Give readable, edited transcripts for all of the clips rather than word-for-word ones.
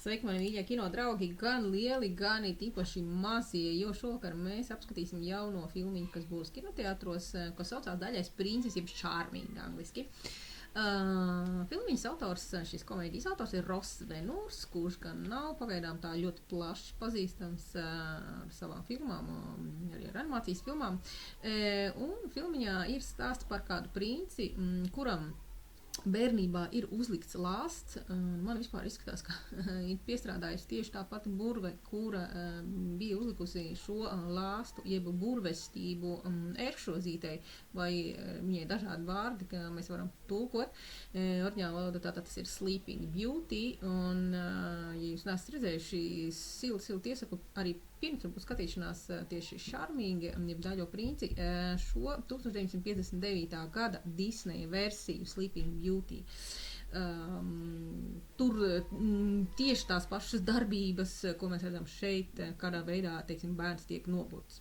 Sveiki, mani mīļie kino draugi, gan lieli, gan īpaši mazie, jo šovakar mēs apskatīsim jauno filmiņu, kas būs kinoteātros, ko saucās Daļais princis, jeb Charming angliski. Filmiņas autors, šis komēdijas autors ir Ross Venūrs, kurš gan nav pagaidām tā ļoti plaši pazīstams ar savām filmām, arī ar animācijas filmām. Un filmiņā ir stāsts par kādu princi, kuram bērnībā ir uzlikts lāsts. Man vispār izskatās, ka ir piestrādājusi tieši tā pati burve, kura bija uzlikusi šo lāstu, jeb burvestību ērkšķozītei, vai viņai dažādi vārdi, ka mēs varam tulkot. Oriģināla valoda tātad tas ir Sleeping Beauty, un, ja jūs neesat redzējuši, silu iesaku arī pirms varbūt skatīšanās tieši Charming, jeb Daļo princi, šo 1959. gada Disneja versiju Sleeping Beauty. Tur tieši tās pašas darbības, ko mēs redzam šeit, kādā veidā, teiksim, bērns tiek noburts.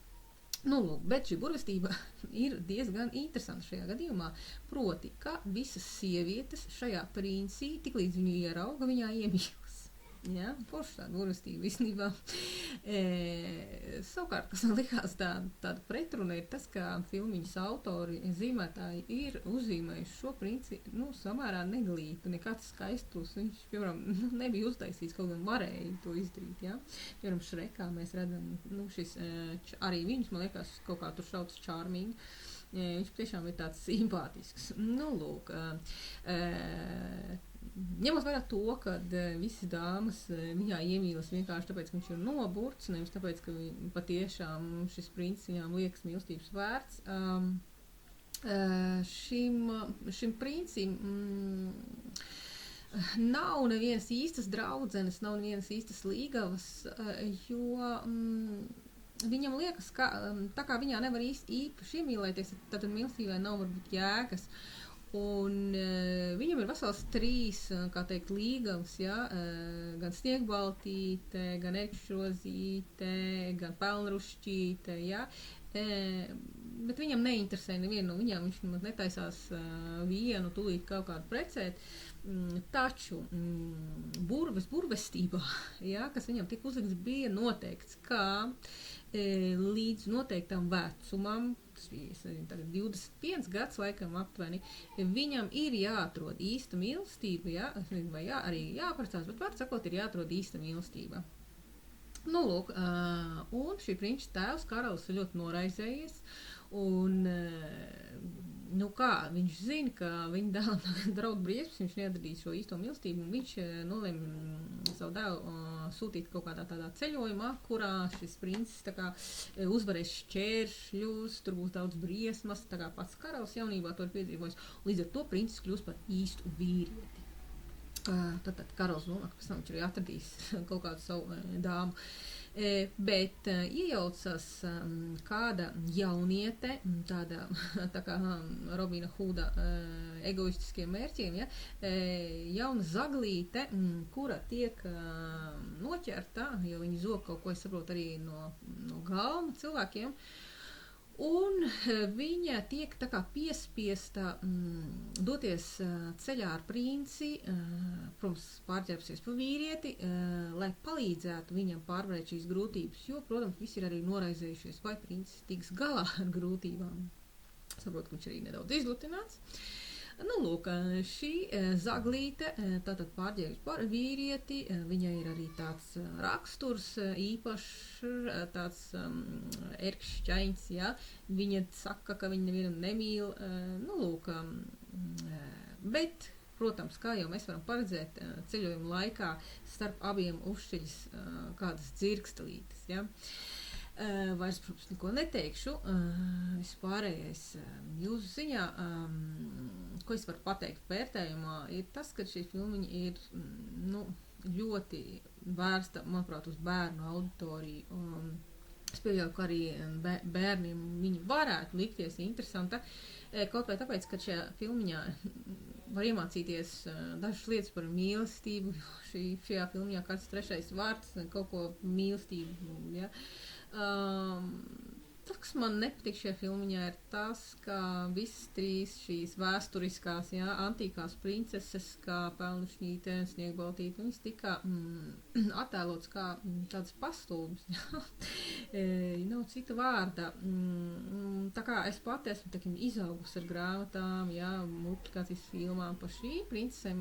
Lūk, bet šī burvestība ir diezgan interesanta šajā gadījumā, proti, ka visas sievietes šajā princi, tiklīdz viņu ierauga, viņā iemīlas. Ja, forši tāda burvestība īstenībā. Savukārt, kas man likās tāda pretruna, ir tas, ka filmiņas autori, zīmētāji ir uzzīmējuši šo princi, samērā neglītu, nekāds skaistus. Viņš, piemēram, nebija uztaisīts, kaut gan varēja to izdarīt, ja. Piemēram, Šrekā mēs redzam, šis, arī viņš, man liekas, kaut kā tur šauc Charming. Viņš tiešām ir tāds simpātisks. Lūk, ņemot vērā to, ka visas dāmas viņā iemīlas vienkārši tāpēc, ka viņš ir noburts, nevis tāpēc, ka patiešām šis princis viņām liekas mīlestības vērts. Šim princim nav nevienas īstas draudzenes, nav nevienas īstas līgavas, jo viņam liekas, ka tā kā viņā nevar īpaši iemīlēties, tad mīlestībai nav varbūt jēgas. Un viņam ir vesels 3, kā teikt, līgavas, ja? Gan sniegbaltīte, gan ērkšķrozīte, gan pelnrušķīte, ja? Bet viņam neinteresē nevienu no viņām, viņš nemaz netaisās vienu tūlīt kaut kādu precēt. Taču burvestībā, ja, kas viņam tika uzlikts, bija noteikts, ka līdz noteiktam vecumam, tas bija 25 gads laikam aptuveni, viņam ir jāatrod īsta mīlestība, ja, vai arī jāprecās, bet var sakot, ir jāatrod īsta mīlestība. Lūk, un šī princi tēvs Karls ir ļoti noraizējies, un viņš zina, ka viņa dēlam draud briesmas, viņš neatradīs šo īsto mīlestību, un viņš nolem savu dēlu sūtīt kaut kādā tādā ceļojumā, kurā šis princis tā kā uzvarēs šķēršļus, tur būs daudz briesmas, tā kā pats Karls jaunībā to ir piedzīvojis, un līdz ar to princis kļūst par īstu vīrieti. Tad Karls domā, ka pēc tam viņš arī atradīs kaut kādu savu dāmu. Bet iejaucas kāda jauniete, tāda tā kā Robina Hooda egoistiskiem mērķiem, ja, jauna zaglīte, kura tiek noķerta, jo viņi zog kaut ko, es saprotu, arī no galma cilvēkiem. Un viņa tiek tā kā piespiesta doties ceļā ar princi, protams, pārģērbsies pa vīrieti, lai palīdzētu viņam pārvarēt šīs grūtības, jo, protams, visi ir arī noraizējušies, vai princis tiks galā ar grūtībām. Saprotu, ka viņš arī nedaudz izlutināts. Lūk, šī zaglīte tātad pārģērbs par vīrieti, viņai ir arī tāds raksturs īpašs, tāds ērkšķains, ja, viņa saka, ka viņa nevienam nemīl, lūk, bet, protams, kā jau mēs varam paredzēt, ceļojuma laikā starp abiem uzšķiļas kādas dzirkstelītes, ja. Vairs, protams, neko neteikšu, vispārējais jūsu ziņā, ko es varu pateikt vērtējumā, ir tas, ka šī filmiņa ir ļoti vērsta, manuprāt, uz bērnu auditoriju. Es pieļauju, ka arī bērniem viņa varētu likties interesanta, kaut vai tāpēc, ka šajā filmiņā var iemācīties dažas lietas par mīlestību, šajā filmiņā kāds 3. vārds, kaut ko mīlestību, ja. tas, kas man nepatīk šajā filmiņā, ir tas, ka visas trīs šīs vēsturiskās, jā, antīkās princeses, kā Pelnušņīte, Sniegbaltīte, viņas tika attēlots kā tāds pastūms, jā. Nav cita vārda. Tā kā es pati esmu, teiksim, izaugusi ar grāmatām, jā, multiplikācijas filmām par šīm princesēm,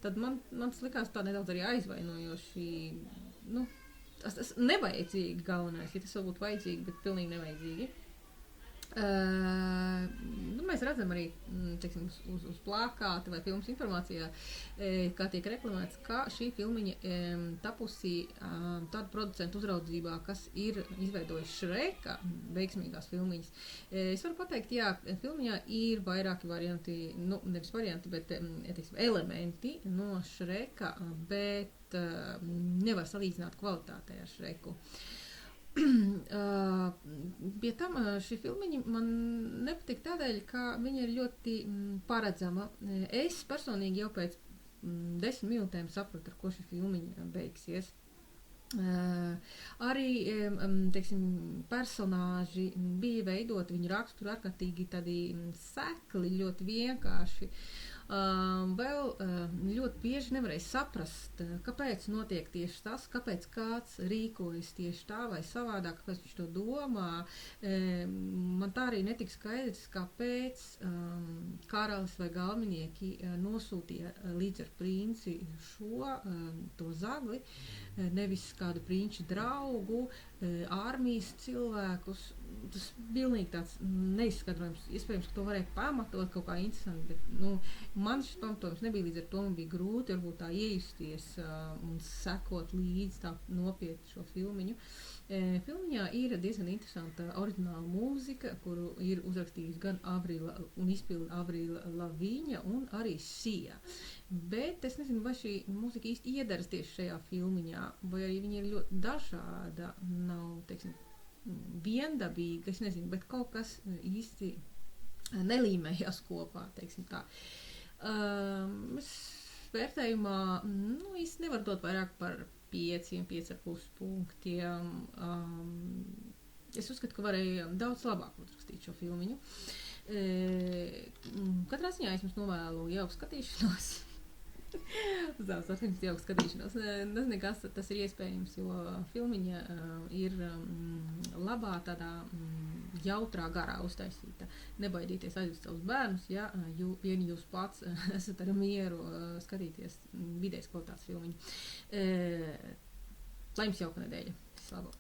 tad man likās tā nedaudz arī aizvainojoši, nu, tas nevajadzīgi galvenais, ja tas vēl būtu vajadzīgi, bet pilnīgi nevajadzīgi. Mēs redzam arī, teiksim, uz plakāta vai filmas informācijā, kā tiek reklamēts, ka šī filmiņa tapusi tādu producentu uzraudzībā, kas ir izveidojis Šreka veiksmīgās filmiņas. Es varu pateikt, jā, filmiņā ir vairāki varianti, nu, nevis varianti, bet teiksim, elementi no Šreka, bet nevar salīdzināt kvalitātē ar Šreku. Pie tam šī filmiņa man nepatīk tādēļ, ka viņa ir ļoti paredzama. Es personīgi jau pēc 10 minūtēm sapratu, ar ko šī filmiņa beigsies. Arī, teiksim, personāži bija veidoti, viņi raksturi ārkārtīgi tādi sekli, ļoti vienkārši. Vēl ļoti bieži nevarēja saprast, kāpēc notiek tieši tas, kāpēc kāds rīkojas tieši tā vai savādāk, kāpēc viņš to domā. Man tā arī netika skaidrs, kāpēc karalis vai galvenieki nosūtīja līdz ar princi to zagli, nevis kādu prinča draugu, ārmijas cilvēkus. Tas pilnīgi tāds neizskatrojums. Iespējams, ka to varēja pamatot kaut kā interesanti, bet man šis pamatojums nebija, līdz ar to man bija grūti varbūt tā iejusties un sekot līdz tā nopietni šo filmiņu. Filmiņā ir diezgan interesanta oriģināla mūzika, kuru ir uzrakstījusi gan Avrila un izpilda Avrila Laviņa un arī Sia. Bet es nezinu, vai šī mūzika īsti iedaras tieši šajā filmiņā, vai arī viņa ir ļoti dažāda, nav, teiksim, viendabīga, es nezinu, bet kaut kas īsti nelīmējās kopā, teiksim tā. Es vērtējumā, īsti nevar dot vairāk par 5,5 punktiem. Es uzskatu, ka varēja daudz labāk uzrakstīt šo filmiņu. Katrā ziņā es jums novēlu jauku skatīšanos. Jauku skatīšanos. Nezinu, kas tas ir iespējams, jo filmiņa ir labā tādā jautrā garā uztaisīta. Nebaidīties aizvest savus bērnus, ja vien jūs pats esat ar mieru skatīties vidējas kvalitātes filmiņu. Lai jums jauka nedēļa. Slavu!